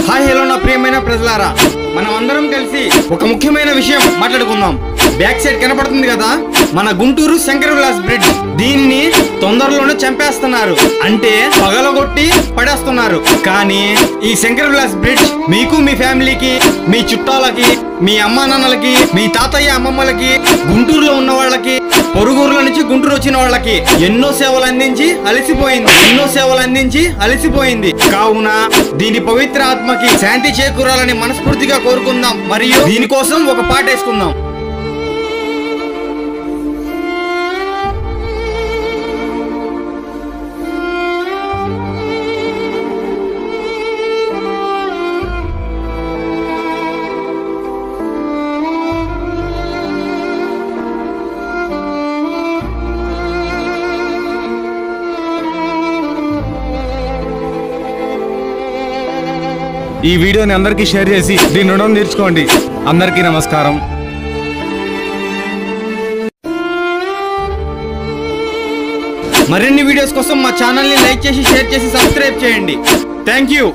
Hi hello నా ప్రియమైన ప్రజలారా, మనం అందరం కలిసి ఒక ముఖ్యమైన విషయం మాట్లాడుకుందాం. బ్యాక్ సైడ్ కనపడుతుంది కదా, మన గుంటూరు శంకర విలాస్ బ్రిడ్జ్. దీన్ని తొందరలోనే చంపేస్తున్నారు, అంటే పగలగొట్టి పడేస్తున్నారు. కానీ ఈ శంకర విలాస్ బ్రిడ్జ్ మీకు, మీ ఫ్యామిలీకి, మీ చుట్టాలకి, మీ అమ్మా నాన్నలకి, మీ తాతయ్య అమ్మమ్మలకి, గుంటూరులో ఉన్న వాళ్ళకి, పొరుగురుల నుంచి గుంటూరు వచ్చిన వాళ్ళకి ఎన్నో సేవలు అందించి కావున దీని పవిత్ర ఆత్మకి శాంతి చేకూరాలని మనస్ఫూర్తిగా కోరుకుందాం. మరియు దీనికోసం ఒక పాట వేసుకుందాం. ఈ వీడియోని అందరికీ షేర్ చేసి దీని రుణం తీర్చుకోండి. అందరికీ నమస్కారం. మరిన్ని వీడియోస్ కోసం మా ఛానల్ని లైక్ చేసి, షేర్ చేసి, సబ్స్క్రైబ్ చేయండి. Thank you.